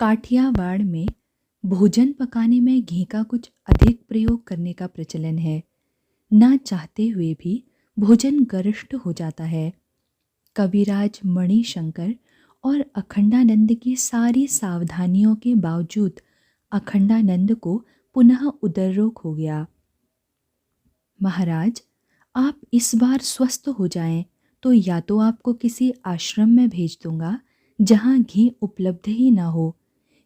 काठियावाड़ में भोजन पकाने में घी का कुछ अधिक प्रयोग करने का प्रचलन है। ना चाहते हुए भी भोजन गरिष्ठ हो जाता है। कविराज मणिशंकर और अखंडानंद की सारी सावधानियों के बावजूद अखंडानंद को पुनः उदर रोग हो गया। महाराज, आप इस बार स्वस्थ हो जाएं तो या तो आपको किसी आश्रम में भेज दूंगा जहां घी उपलब्ध ही ना हो,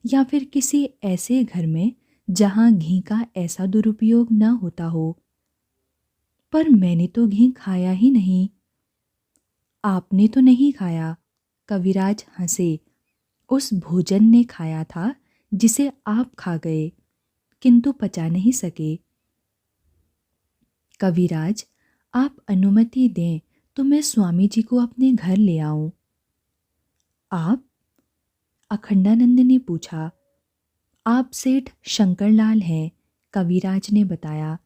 या फिर किसी ऐसे घर में जहां घी का ऐसा दुरुपयोग न होता हो। पर मैंने तो घी खाया ही नहीं। आपने तो नहीं खाया, कविराज हंसे। उस भोजन ने खाया था जिसे आप खा गए, किंतु पचा नहीं सके। कविराज, आप अनुमति दें तो मैं स्वामी जी को अपने घर ले आऊं। आप? अखंडानंद ने पूछा। आप सेठ शंकरलाल हैं, कविराज ने बताया।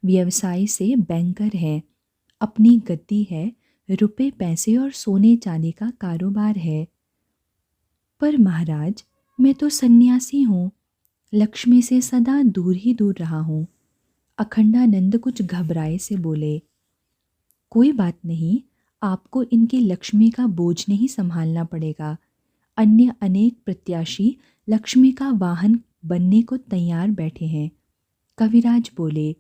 व्यवसाय से बैंकर हैं, अपनी गद्दी है, रुपए पैसे और सोने चांदी का कारोबार है। पर महाराज, मैं तो सन्यासी हूँ, लक्ष्मी से सदा दूर ही दूर रहा हूँ। अखंडानंद कुछ घबराए से बोले। कोई बात नहीं, आपको इनकी लक्ष्मी का बोझ नहीं संभालना पड़ेगा। अन्य अनेक प्रत्याशी लक्ष्मी का वाहन बनने को तैयार बैठे हैं, कविराज बोले।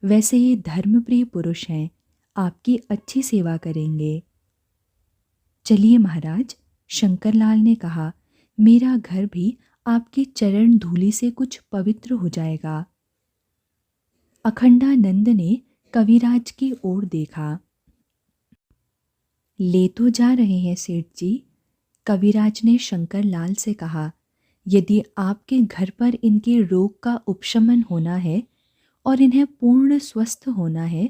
वैसे ये धर्मप्रिय पुरुष हैं, आपकी अच्छी सेवा करेंगे। चलिए महाराज, शंकरलाल ने कहा, मेरा घर भी आपकी चरण धूलि से कुछ पवित्र हो जाएगा। अखंडानंद ने कविराज की ओर देखा। ले तो जा रहे हैं सेठ जी, कविराज ने शंकरलाल से कहा। यदि आपके घर पर इनके रोग का उपशमन होना है और इन्हें पूर्ण स्वस्थ होना है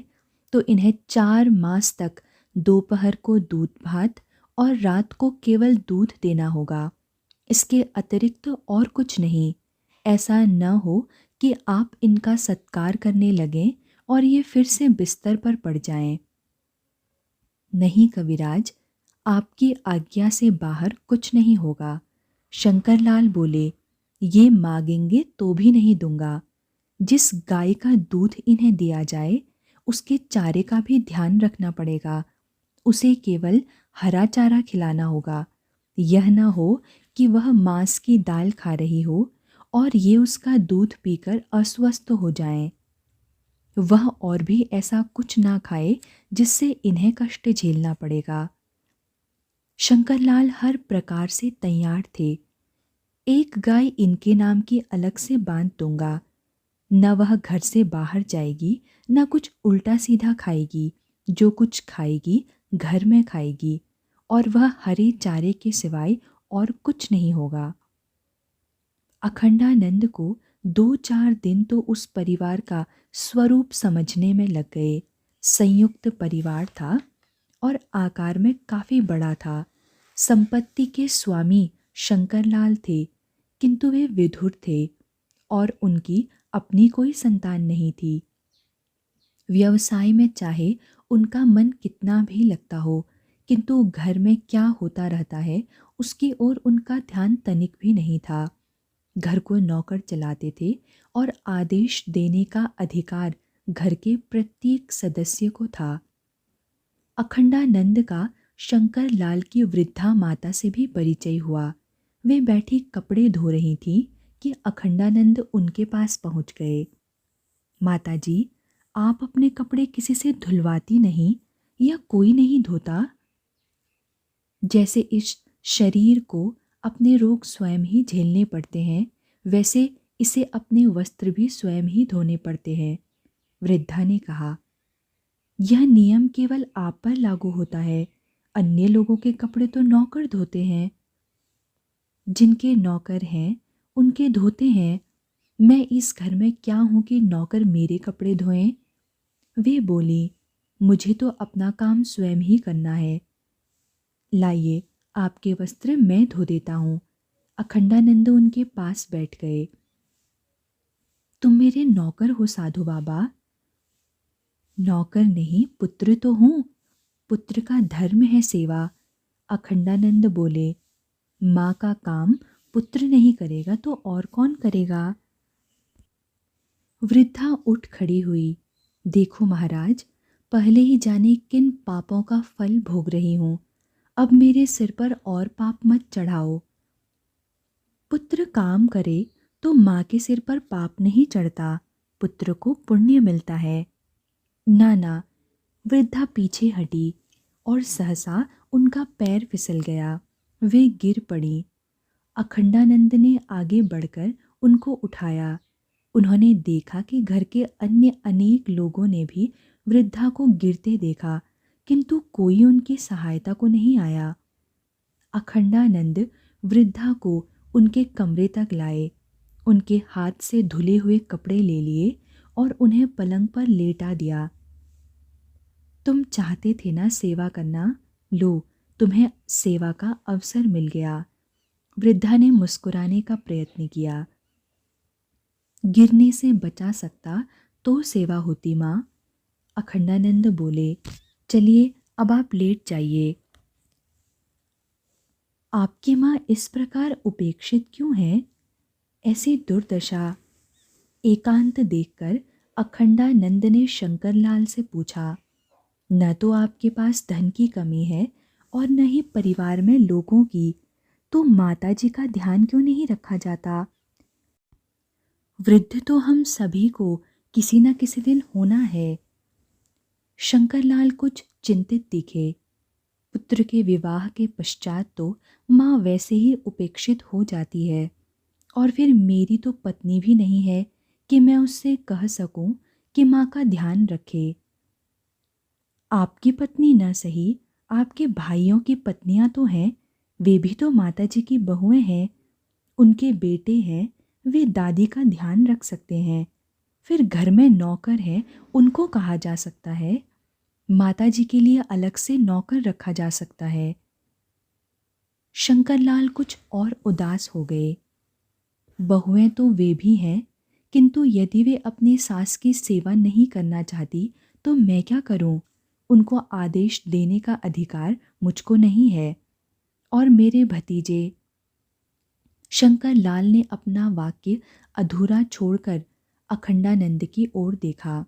तो इन्हें 4 मास तक दोपहर को दूध भात और रात को केवल दूध देना होगा। इसके अतिरिक्त और कुछ नहीं। ऐसा न हो कि आप इनका सत्कार करने लगें और ये फिर से बिस्तर पर पड़ जाएं। नहीं कविराज, आपकी आज्ञा से बाहर कुछ नहीं होगा, शंकरलाल बोले। ये मांगेंगे तो भी नहीं दूंगा। जिस गाय का दूध इन्हें दिया जाए उसके चारे का भी ध्यान रखना पड़ेगा। उसे केवल हरा चारा खिलाना होगा। यह न हो कि वह मांस की दाल खा रही हो और ये उसका दूध पीकर अस्वस्थ हो जाएं। वह और भी ऐसा कुछ ना खाए जिससे इन्हें कष्ट झेलना पड़ेगा। शंकरलाल हर प्रकार से तैयार थे। एक गाय इनके नाम की अलग से बांध दूंगा। न वह घर से बाहर जाएगी, न कुछ उल्टा सीधा खाएगी। जो कुछ खाएगी घर में खाएगी, और वह हरे चारे के सिवाय और कुछ नहीं होगा। अखंडानंद को 2-4 दिन तो उस परिवार का स्वरूप समझने में लग गए। संयुक्त परिवार था और आकार में काफी बड़ा था। संपत्ति के स्वामी शंकरलाल थे, किंतु वे विधुर थे और उनकी अपनी कोई संतान नहीं थी। व्यवसाय में चाहे उनका मन कितना भी लगता हो, किंतु घर में क्या होता रहता है उसकी ओर उनका ध्यान तनिक भी नहीं था। घर को नौकर चलाते थे और आदेश देने का अधिकार घर के प्रत्येक सदस्य को था। अखंडानंद का शंकरलाल की वृद्धा माता से भी परिचय हुआ। वे बैठी कपड़े धो रही थी कि अखंडानंद उनके पास पहुंच गए। माताजी, आप अपने कपड़े किसी से धुलवाती नहीं या कोई नहीं धोता? जैसे इस शरीर को अपने रोग स्वयं ही झेलने पड़ते हैं, वैसे इसे अपने वस्त्र भी स्वयं ही धोने पड़ते हैं, वृद्धा ने कहा। यह नियम केवल आप पर लागू होता है, अन्य लोगों के कपड़े तो नौकर धोते हैं। जिनके नौकर हैं उनके धोते हैं। मैं इस घर में क्या हूं कि नौकर मेरे कपड़े धोएं? वे बोली, मुझे तो अपना काम स्वयं ही करना है। लाइए, आपके वस्त्र मैं धो देता हूँ। अखंडानंद उनके पास बैठ गए। तुम मेरे नौकर हो साधु बाबा? नौकर नहीं, पुत्र तो हूँ। पुत्र का धर्म है सेवा, अखंडानंद बोले। माँ का काम पुत्र नहीं करेगा तो और कौन करेगा? वृद्धा उठ खड़ी हुई। देखो महाराज, पहले ही जाने किन पापों का फल भोग रही हूँ। अब मेरे सिर पर और पाप मत चढ़ाओ। पुत्र काम करे तो माँ के सिर पर पाप नहीं चढ़ता, पुत्र को पुण्य मिलता है। ना ना, वृद्धा पीछे हटी और सहसा उनका पैर फिसल गया। वे गिर पड़ी। अखंडानंद ने आगे बढ़कर उनको उठाया। उन्होंने देखा कि घर के अन्य अनेक लोगों ने भी वृद्धा को गिरते देखा, किंतु कोई उनकी सहायता को नहीं आया। अखंडानंद वृद्धा को उनके कमरे तक लाए, उनके हाथ से धुले हुए कपड़े ले लिए और उन्हें पलंग पर लेटा दिया। तुम चाहते थे ना सेवा करना, लो तुम्हें सेवा का अवसर मिल गया। वृद्धा ने मुस्कुराने का प्रयत्न किया। गिरने से बचा सकता तो सेवा होती माँ। अखंडानंद बोले, चलिए अब आप लेट जाइए। आपकी माँ इस प्रकार उपेक्षित क्यों है? ऐसी दुर्दशा। एकांत देखकर अखंडानंद ने शंकरलाल से पूछा, न तो आपके पास धन की कमी है और न ही परिवार में लोगों की, तो माताजी का ध्यान क्यों नहीं रखा जाता? वृद्ध तो हम सभी को किसी न किसी दिन होना है। शंकरलाल कुछ चिंतित दिखे। पुत्र के विवाह के पश्चात तो माँ वैसे ही उपेक्षित हो जाती है, और फिर मेरी तो पत्नी भी नहीं है कि मैं उससे कह सकूं कि माँ का ध्यान रखे। आपकी पत्नी न सही, आपके भाइयों की पत्नियां तो हैं, वे भी तो माताजी की बहुएं हैं। उनके बेटे हैं, वे दादी का ध्यान रख सकते हैं। फिर घर में नौकर है, उनको कहा जा सकता है। माताजी के लिए अलग से नौकर रखा जा सकता है। शंकरलाल कुछ और उदास हो गए। बहुएं तो वे भी हैं, किंतु यदि वे अपनी सास की सेवा नहीं करना चाहती तो मैं क्या करूं? उनको आदेश देने का अधिकार मुझको नहीं है। और मेरे भतीजे। शंकरलाल ने अपना वाक्य अधूरा छोड़कर अखंडानंद की ओर देखा।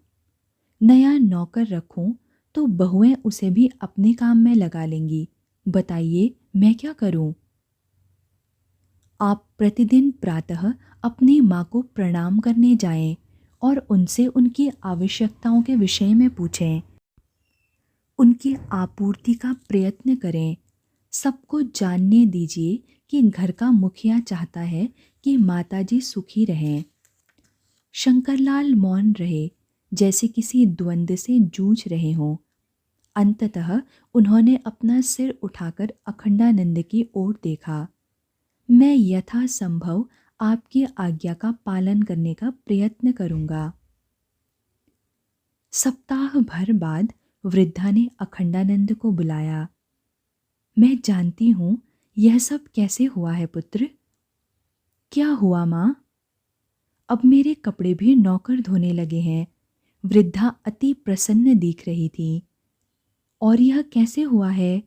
नया नौकर रखूं तो बहुएं उसे भी अपने काम में लगा लेंगी। बताइए मैं क्या करूं? आप प्रतिदिन प्रातः अपनी माँ को प्रणाम करने जाएं और उनसे उनकी आवश्यकताओं के विषय में पूछें। उनकी आपूर्ति का प्रयत्न करें। सबको जानने दीजिए कि घर का मुखिया चाहता है कि माताजी सुखी रहें। शंकरलाल मौन रहे, जैसे किसी द्वंद्व से जूझ रहे हों। अंततः उन्होंने अपना सिर उठाकर अखंडानंद की ओर देखा। मैं यथासंभव आपकी आज्ञा का पालन करने का प्रयत्न करूंगा। सप्ताह भर बाद वृद्धा ने अखंडानंद को बुलाया। मैं जानती हूँ यह सब कैसे हुआ है पुत्र। क्या हुआ माँ? अब मेरे कपड़े भी नौकर धोने लगे हैं। वृद्धा अति प्रसन्न दिख रही थी। और यह कैसे हुआ है?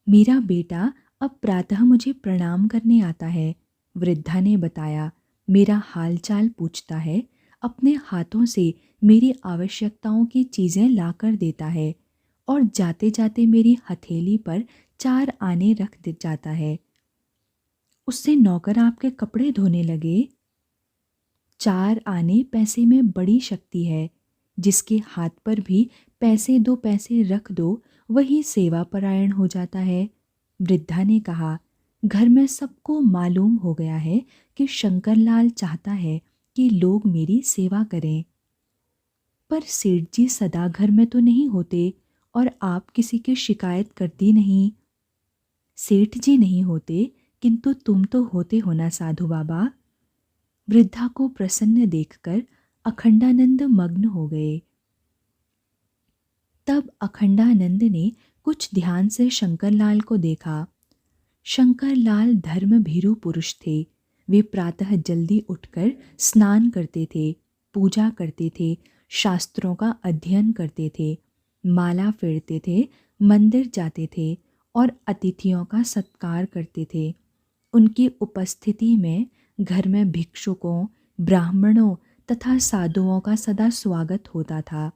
मेरा बेटा अब प्रातः मुझे प्रणाम करने आता है, वृद्धा ने बताया। मेरा हालचाल पूछता है, अपने हाथों से मेरी आवश्यकताओं की चीज़ें लाकर देता है और जाते जाते मेरी हथेली पर 4 आने रख दे जाता है। उससे नौकर आपके कपड़े धोने लगे? 4 आने पैसे में बड़ी शक्ति है। जिसके हाथ पर भी पैसे 2 पैसे रख दो, वही सेवा परायण हो जाता है। वृद्धा ने कहा, घर में सबको मालूम हो गया है कि शंकरलाल चाहता है कि लोग मेरी सेवा करें। पर सेठ जी सदा घर में तो नहीं होते और आप किसी की शिकायत करती नहीं। सेठ जी नहीं होते, किंतु तुम तो होते हो ना साधु बाबा। वृद्धा को प्रसन्न देखकर अखंडानंद मग्न हो गए। तब अखंडानंद ने कुछ ध्यान से शंकरलाल को देखा। शंकरलाल धर्म भीरू पुरुष थे। वे प्रातः जल्दी उठकर स्नान करते थे, पूजा करते थे, शास्त्रों का अध्ययन करते थे, माला फेरते थे, मंदिर जाते थे और अतिथियों का सत्कार करते थे। उनकी उपस्थिति में घर में भिक्षुकों, ब्राह्मणों तथा साधुओं का सदा स्वागत होता था।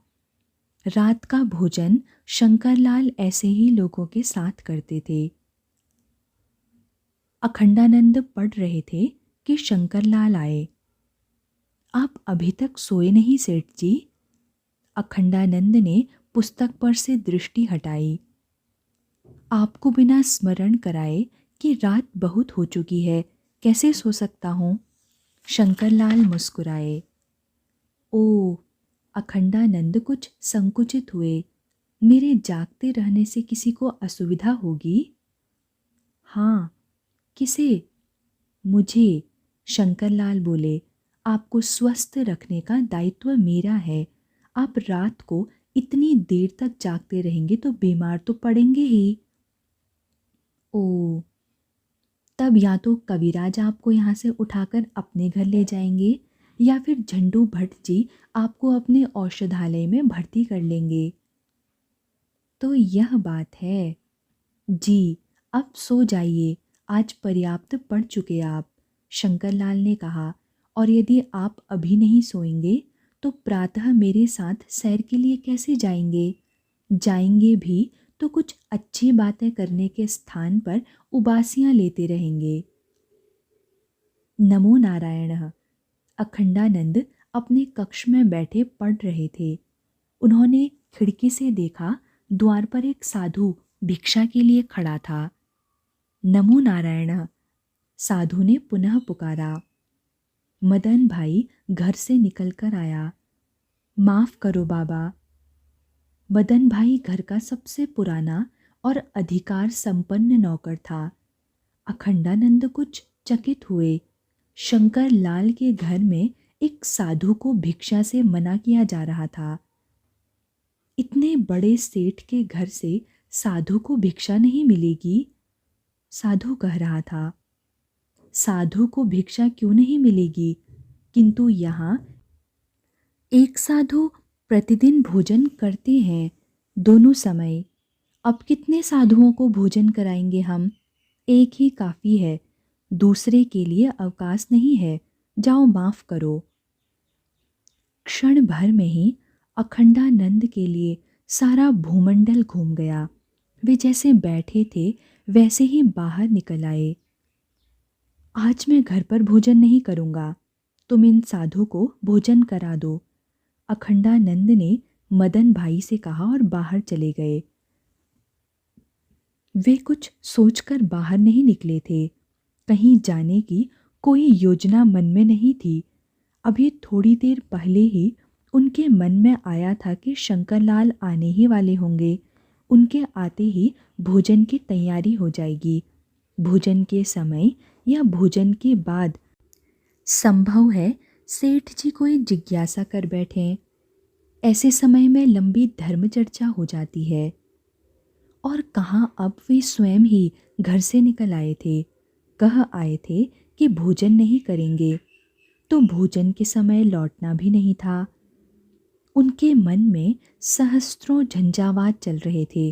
रात का भोजन शंकरलाल ऐसे ही लोगों के साथ करते थे। अखंडानंद पढ़ रहे थे कि शंकरलाल आए। आप अभी तक सोए नहीं सेठ जी? अखंडानंद ने पुस्तक पर से दृष्टि हटाई। आपको बिना स्मरण कराए कि रात बहुत हो चुकी है, कैसे सो सकता हूँ? शंकरलाल मुस्कुराए। ओ, अखंडानंद कुछ संकुचित हुए। मेरे जागते रहने से किसी को असुविधा होगी? हाँ, किसे? मुझे। शंकरलाल बोले, आपको स्वस्थ रखने का दायित्व मेरा है। आप रात को इतनी देर तक जागते रहेंगे तो बीमार तो पड़ेंगे ही। ओ, तब या तो कविराज आपको यहाँ से उठाकर अपने घर ले जाएंगे या फिर झंडू भट्ट जी आपको अपने औषधालय में भर्ती कर लेंगे। तो यह बात है। जी, अब सो जाइए, आज पर्याप्त पढ़ चुके आप, शंकरलाल ने कहा। और यदि आप अभी नहीं सोएंगे तो प्रातः मेरे साथ सैर के लिए कैसे जाएंगे? जाएंगे भी तो कुछ अच्छी बातें करने के स्थान पर उबासियां लेते रहेंगे। नमो नारायण। अखंडानंद अपने कक्ष में बैठे पढ़ रहे थे। उन्होंने खिड़की से देखा, द्वार पर एक साधु भिक्षा के लिए खड़ा था। नमो नारायण, साधु ने पुनः पुकारा। मदन भाई घर से निकलकर आया। माफ करो बाबा। मदन भाई घर का सबसे पुराना और अधिकार संपन्न नौकर था। अखंडानंद कुछ चकित हुए। शंकर लाल के घर में एक साधु को भिक्षा से मना किया जा रहा था। इतने बड़े सेठ के घर से साधु को भिक्षा नहीं मिलेगी, साधु कह रहा था। साधु को भिक्षा क्यों नहीं मिलेगी, किंतु यहाँ एक साधु प्रतिदिन भोजन करते हैं, दोनों समय। अब कितने साधुओं को भोजन कराएंगे हम? एक ही काफ़ी है, दूसरे के लिए अवकाश नहीं है। जाओ, माफ करो। क्षण भर में ही अखंडानंद के लिए सारा भूमंडल घूम गया। वे जैसे बैठे थे वैसे ही बाहर निकल आए। आज मैं घर पर भोजन नहीं करूँगा, तुम इन साधु को भोजन करा दो, अखंडानंद ने मदन भाई से कहा और बाहर चले गए। वे कुछ सोचकर बाहर नहीं निकले थे। कहीं जाने की कोई योजना मन में नहीं थी। अभी थोड़ी देर पहले ही उनके मन में आया था कि शंकरलाल आने ही वाले होंगे। उनके आते ही भोजन की तैयारी हो जाएगी। भोजन के समय या भोजन के बाद संभव है सेठ जी कोई जिज्ञासा कर बैठें। ऐसे समय में लंबी धर्म चर्चा हो जाती है। और कहाँ अब वे स्वयं ही घर से निकल आए थे। कह आए थे कि भोजन नहीं करेंगे, तो भोजन के समय लौटना भी नहीं था। उनके मन में सहस्त्रों झंझावात चल रहे थे।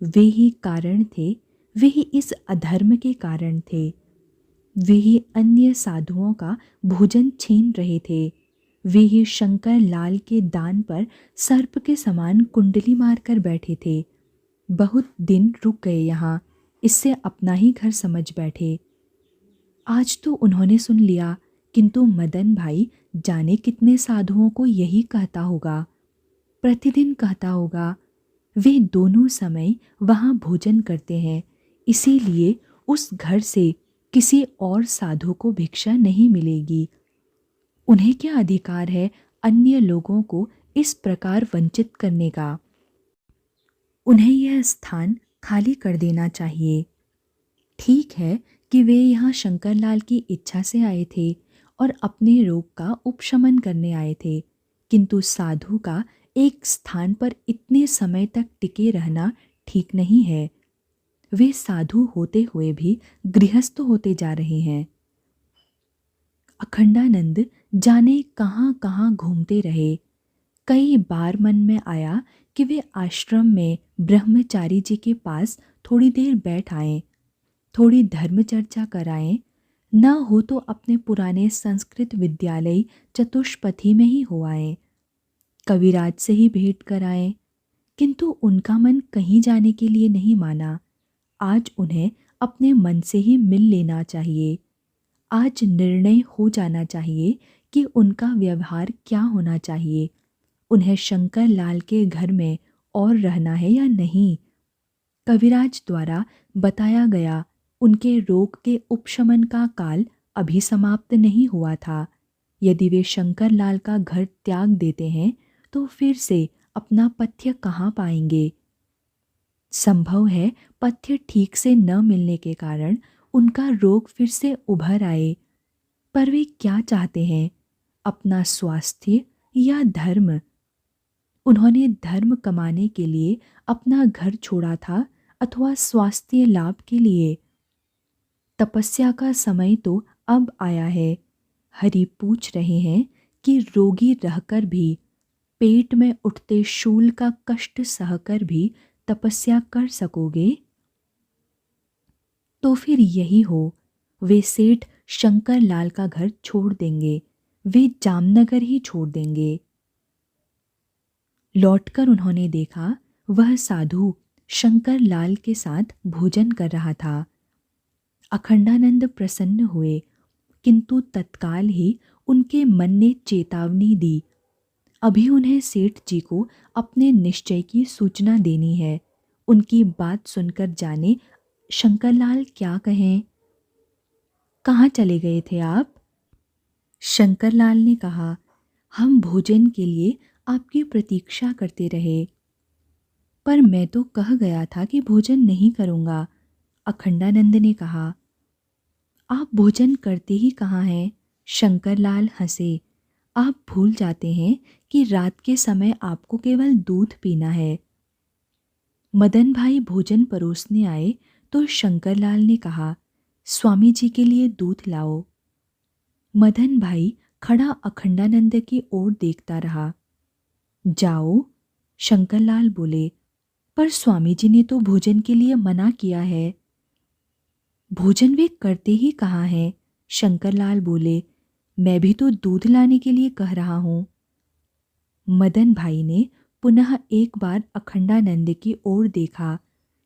वे ही कारण थे, वे ही इस अधर्म के कारण थे। वे ही अन्य साधुओं का भोजन छीन रहे थे। वे ही शंकर लाल के दान पर सर्प के समान कुंडली मारकर बैठे थे। बहुत दिन रुक गए यहाँ, इससे अपना ही घर समझ बैठे। आज तो उन्होंने सुन लिया, किंतु मदन भाई जाने कितने साधुओं को यही कहता होगा, प्रतिदिन कहता होगा। वे दोनों समय वहाँ भोजन करते हैं, इसीलिए उस घर से किसी और साधु को भिक्षा नहीं मिलेगी। उन्हें क्या अधिकार है अन्य लोगों को इस प्रकार वंचित करने का? उन्हें यह स्थान खाली कर देना चाहिए। ठीक है कि वे यहाँ शंकरलाल की इच्छा से आए थे और अपने रोग का उपशमन करने आए थे, किंतु साधु का एक स्थान पर इतने समय तक टिके रहना ठीक नहीं है। वे साधु होते हुए भी गृहस्थ होते जा रहे हैं। अखंडानंद जाने कहाँ कहाँ घूमते रहे। कई बार मन में आया कि वे आश्रम में ब्रह्मचारी जी के पास थोड़ी देर बैठ आएं, थोड़ी धर्म चर्चा कराएं, न हो तो अपने पुराने संस्कृत विद्यालय चतुष्पथी में ही हो आए। कविराज से ही भेंट कराएं। किंतु उनका मन कहीं जाने के लिए नहीं माना। आज उन्हें अपने मन से ही मिल लेना चाहिए। आज निर्णय हो जाना चाहिए कि उनका व्यवहार क्या होना चाहिए। उन्हें शंकर लाल के घर में और रहना है या नहीं। कविराज द्वारा बताया गया उनके रोग के उपशमन का काल अभी समाप्त नहीं हुआ था। यदि वे शंकर लाल का घर त्याग देते हैं तो फिर से अपना पथ्य कहाँ पाएंगे। संभव है पथ्य ठीक से न मिलने के कारण उनका रोग फिर से उभर आए। पर वे क्या चाहते हैं, अपना स्वास्थ्य या धर्म? उन्होंने धर्म कमाने के लिए अपना घर छोड़ा था अथवा स्वास्थ्य लाभ के लिए? तपस्या का समय तो अब आया है। हरि पूछ रहे हैं कि रोगी रहकर भी, पेट में उठते शूल का कष्ट सहकर भी तपस्या कर सकोगे? तो फिर यही हो, वे सेठ शंकर लाल का घर छोड़ देंगे। वे जामनगर ही छोड़ देंगे। लौटकर उन्होंने देखा वह साधु शंकर लाल के साथ भोजन कर रहा था। अखंडानंद प्रसन्न हुए, किंतु तत्काल ही उनके मन ने चेतावनी दी। अभी उन्हें सेठ जी को अपने निश्चय की सूचना देनी है। उनकी बात सुनकर जाने शंकरलाल क्या कहें। कहाँ चले गए थे आप? शंकरलाल ने कहा, हम भोजन के लिए आपकी प्रतीक्षा करते रहे। पर मैं तो कह गया था कि भोजन नहीं करूँगा। अखंडानंद ने कहा। आप भोजन करते ही कहाँ हैं? शंकरलाल हंसे। आप भूल जाते हैं कि रात के समय आपको केवल दूध पीना है। मदन भाई भोजन परोसने आए तो शंकरलाल ने कहा, स्वामी जी के लिए दूध लाओ। मदन भाई खड़ा अखंडानंद की ओर देखता रहा। जाओ, शंकरलाल बोले, पर स्वामी जी ने तो भोजन के लिए मना किया है। भोजन वे करते ही कहाँ हैं? शंकरलाल बोले, मैं भी तो दूध लाने के लिए कह रहा हूँ। मदन भाई ने पुनः एक बार अखंडानंद की ओर देखा।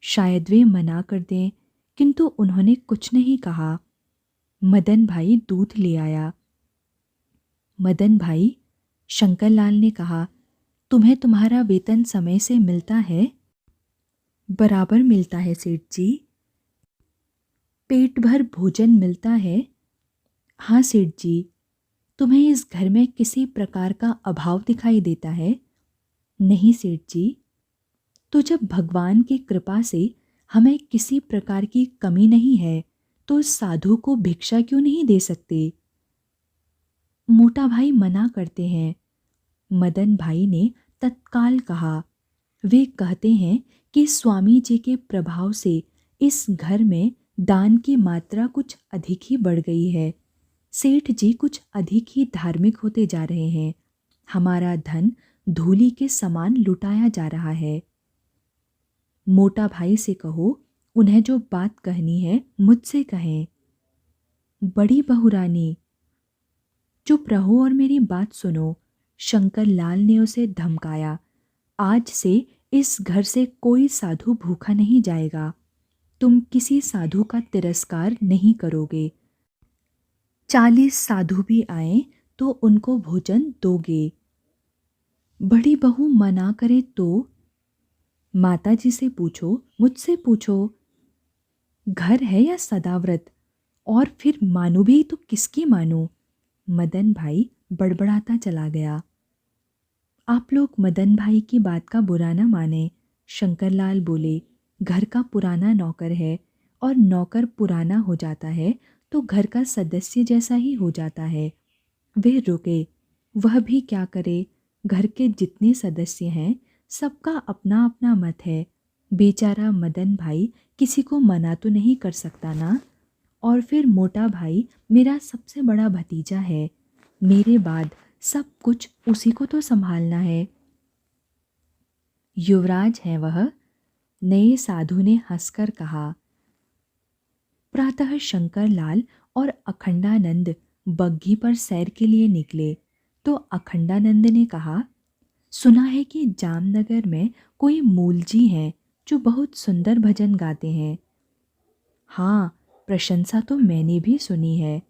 शायद वे मना कर दें, किंतु उन्होंने कुछ नहीं कहा। मदन भाई दूध ले आया। मदन भाई, शंकरलाल ने कहा, तुम्हें तुम्हारा वेतन समय से मिलता है? बराबर मिलता है सेठ जी। पेट भर भोजन मिलता है? हाँ सेठ जी। तुम्हें इस घर में किसी प्रकार का अभाव दिखाई देता है? नहीं सेठ जी। तो जब भगवान की कृपा से हमें किसी प्रकार की कमी नहीं है तो उस साधु को भिक्षा क्यों नहीं दे सकते? मोटा भाई मना करते हैं। मदन भाई ने तत्काल कहा, वे कहते हैं कि स्वामी जी के प्रभाव से इस घर में दान की मात्रा कुछ अधिक ही बढ़ गई है। सेठ जी कुछ अधिक ही धार्मिक होते जा रहे हैं। हमारा धन धूलि के समान लुटाया जा रहा है। मोटा भाई से कहो, उन्हें जो बात कहनी है मुझसे कहें। बड़ी बहुरानी, चुप रहो और मेरी बात सुनो। शंकर लाल ने उसे धमकाया। आज से इस घर से कोई साधु भूखा नहीं जाएगा। तुम किसी साधु का तिरस्कार नहीं करोगे। 40 साधु भी आए तो उनको भोजन दोगे। बड़ी बहू मना करे तो? माता जी से पूछो, मुझसे पूछो। घर है या सदाव्रत? और फिर मानो भी तो किसकी मानो? मदन भाई बड़बड़ाता चला गया। आप लोग मदन भाई की बात का बुरा न माने। शंकरलाल बोले, घर का पुराना नौकर है और नौकर पुराना हो जाता है तो घर का सदस्य जैसा ही हो जाता है। वे रुके। वह भी क्या करे? घर के जितने सदस्य हैं सबका अपना अपना मत है। बेचारा मदन भाई किसी को मना तो नहीं कर सकता ना। और फिर मोटा भाई मेरा सबसे बड़ा भतीजा है। मेरे बाद सब कुछ उसी को तो संभालना है। युवराज है वह, नए साधु ने हंसकर कहा। प्रातः शंकर लाल और अखंडानंद बग्घी पर सैर के लिए निकले तो अखंडानंद ने कहा, सुना है कि जामनगर में कोई मूलजी हैं जो बहुत सुंदर भजन गाते हैं। हाँ, प्रशंसा तो मैंने भी सुनी है।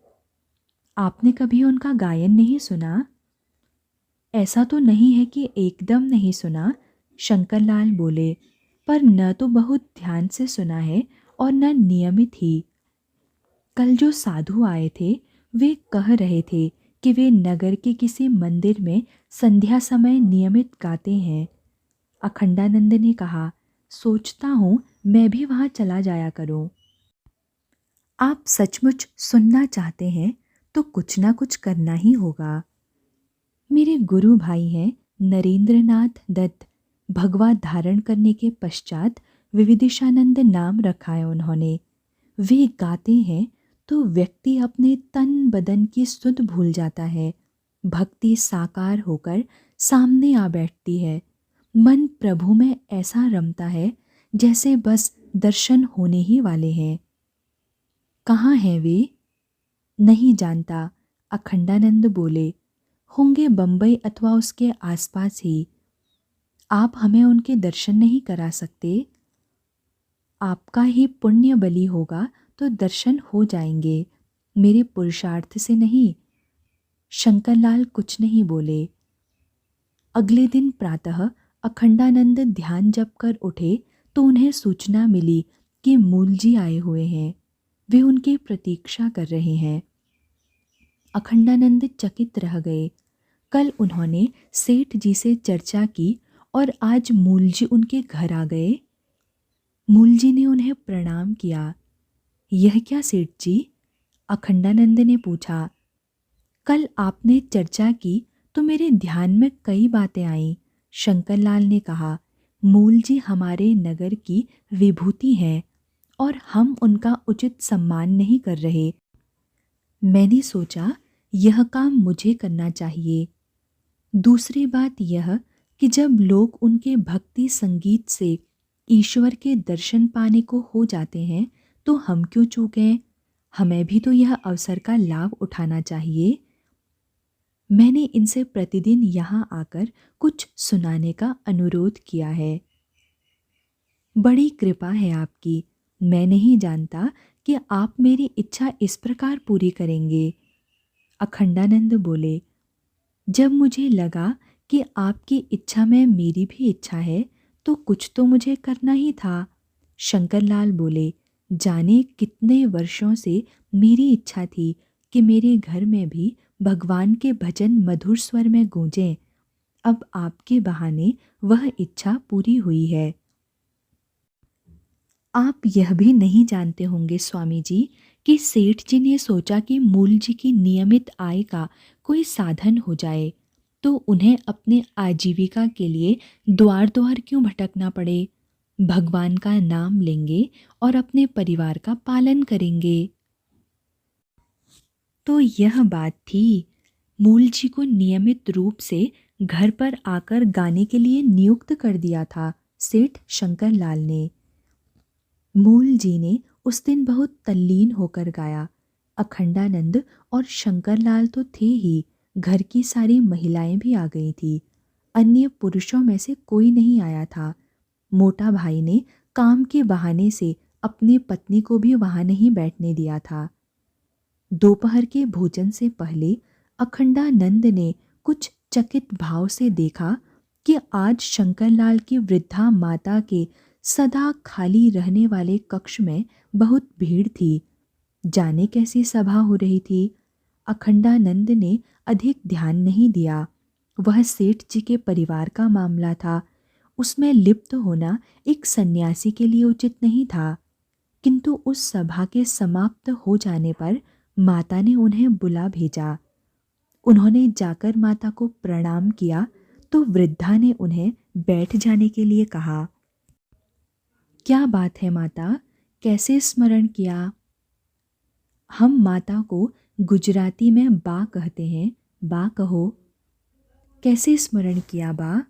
आपने कभी उनका गायन नहीं सुना? ऐसा तो नहीं है कि एकदम नहीं सुना, शंकरलाल बोले, पर न तो बहुत ध्यान से सुना है और न नियमित ही। कल जो साधु आए थे वे कह रहे थे कि वे नगर के किसी मंदिर में संध्या समय नियमित गाते हैं। अखंडानंद ने कहा, सोचता हूँ मैं भी वहाँ चला जाया करूँ। आप सचमुच सुनना चाहते हैं तो कुछ ना कुछ करना ही होगा। मेरे गुरु भाई हैं नरेंद्रनाथ दत्त। भगवा धारण करने के पश्चात विविदिशानंद नाम रखा है उन्होंने। वे गाते हैं तो व्यक्ति अपने तन बदन की सुध भूल जाता है। भक्ति साकार होकर सामने आ बैठती है। मन प्रभु में ऐसा रमता है जैसे बस दर्शन होने ही वाले हैं। कहाँ हैं वे? नहीं जानता, अखंडानंद बोले। होंगे बंबई अथवा उसके आसपास ही। आप हमें उनके दर्शन नहीं करा सकते? आपका ही पुण्य बलि होगा तो दर्शन हो जाएंगे, मेरे पुरुषार्थ से नहीं। शंकरलाल कुछ नहीं बोले। अगले दिन प्रातः अखंडानंद ध्यान जप कर उठे तो उन्हें सूचना मिली कि मूलजी आए हुए हैं। वे उनकी प्रतीक्षा कर रहे हैं। अखंडानंद चकित रह गए। कल उन्होंने सेठ जी से चर्चा की और आज मूलजी उनके घर आ गए। मूलजी ने उन्हें प्रणाम किया। यह क्या सेठ जी? अखंडानंद ने पूछा। कल आपने चर्चा की तो मेरे ध्यान में कई बातें आईं। शंकरलाल ने कहा, मूलजी हमारे नगर की विभूति हैं और हम उनका उचित सम्मान नहीं कर रहे। मैंने सोचा यह काम मुझे करना चाहिए। दूसरी बात यह कि जब लोग उनके भक्ति संगीत से ईश्वर के दर्शन पाने को हो जाते हैं तो हम क्यों चूकें? हमें भी तो यह अवसर का लाभ उठाना चाहिए। मैंने इनसे प्रतिदिन यहाँ आकर कुछ सुनाने का अनुरोध किया है। बड़ी कृपा है आपकी। मैं नहीं जानता कि आप मेरी इच्छा इस प्रकार पूरी करेंगे। अखंडानंद बोले, जब मुझे लगा कि आपकी इच्छा में मेरी भी इच्छा है तो कुछ तो मुझे करना ही था। शंकरलाल बोले, जाने कितने वर्षों से मेरी इच्छा थी कि मेरे घर में भी भगवान के भजन मधुर स्वर में गूंजें। अब आपके बहाने वह इच्छा पूरी हुई है। आप यह भी नहीं जानते होंगे स्वामी जी कि सेठ जी ने सोचा कि मूल जी की नियमित आय का कोई साधन हो जाए तो उन्हें अपने आजीविका के लिए द्वार द्वार क्यों भटकना पड़े। भगवान का नाम लेंगे और अपने परिवार का पालन करेंगे। तो यह बात थी। मूल जी को नियमित रूप से घर पर आकर गाने के लिए नियुक्त कर दिया था सेठ शंकरलाल ने। मूल जी ने उस दिन बहुत तल्लीन होकर गाया। अखंडानंद और शंकरलाल तो थे ही, घर की सारी महिलाएं भी आ गई थी। अन्य पुरुषों में से कोई नहीं आया था। मोटा भाई ने काम के बहाने से अपनी पत्नी को भी वहां नहीं बैठने दिया था। दोपहर के भोजन से पहले अखंडानंद ने कुछ चकित भाव से देखा कि आज शंकरलाल की वृद्धा माता के सदा खाली रहने वाले कक्ष में बहुत भीड़ थी। जाने कैसी सभा हो रही थी। अखंडानंद ने अधिक ध्यान नहीं दिया। वह सेठ जी के परिवार का मामला था। उसमें लिप्त होना एक सन्यासी के लिए उचित नहीं था। किंतु उस सभा के समाप्त हो जाने पर माता ने उन्हें बुला भेजा। उन्होंने जाकर माता को प्रणाम किया तो वृद्धा ने उन्हें बैठ जाने के लिए कहा। क्या बात है माता, कैसे स्मरण किया? हम माता को गुजराती में बा कहते हैं। बा कहो। कैसे स्मरण किया बा?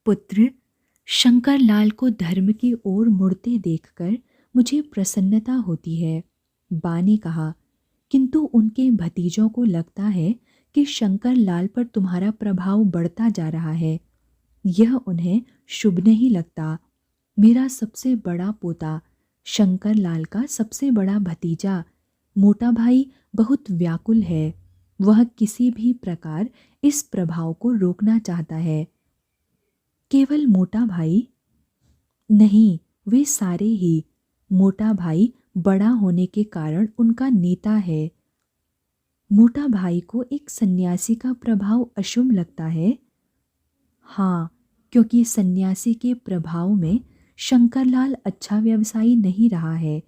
पुत्र, शंकरलाल को धर्म की ओर मुड़ते देखकर मुझे प्रसन्नता होती है। बा ने कहा, किंतु उनके भतीजों को लगता है कि शंकर लाल पर तुम्हारा प्रभाव बढ़ता जा रहा है। यह उन्हें शुभ नहीं लगता। मेरा सबसे बड़ा पोता, शंकर लाल का सबसे बड़ा भतीजा, मोटा भाई बहुत व्याकुल है। वह किसी भी प्रकार इस प्रभाव को रोकना चाहता है। केवल मोटा भाई? नहीं, वे सारे ही। मोटा भाई बड़ा होने के कारण उनका नेता है। मोटा भाई को एक सन्यासी का प्रभाव अशुभ लगता है? हाँ, क्योंकि सन्यासी के प्रभाव में शंकरलाल अच्छा व्यवसायी नहीं रहा है।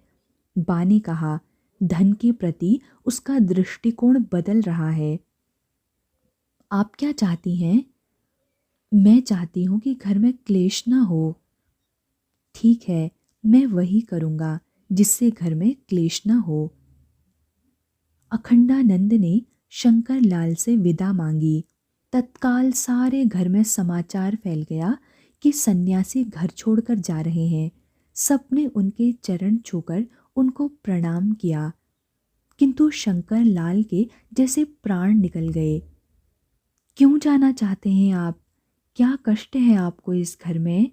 बा ने कहा, धन के प्रति उसका दृष्टिकोण बदल रहा है। आप क्या चाहती हैं? मैं चाहती हूँ कि घर में क्लेश ना हो। ठीक है, मैं वही करूँगा जिससे घर में क्लेश ना हो। अखंडानंद ने शंकर लाल से विदा मांगी। तत्काल सारे घर में समाचार फैल गया कि सन्यासी घर छोड़कर जा रहे हैं। सबने उनके चरण छूकर उनको प्रणाम किया, किंतु शंकर लाल के जैसे प्राण निकल गए। क्यों जाना चाहते हैं आप? क्या कष्ट है आपको इस घर में?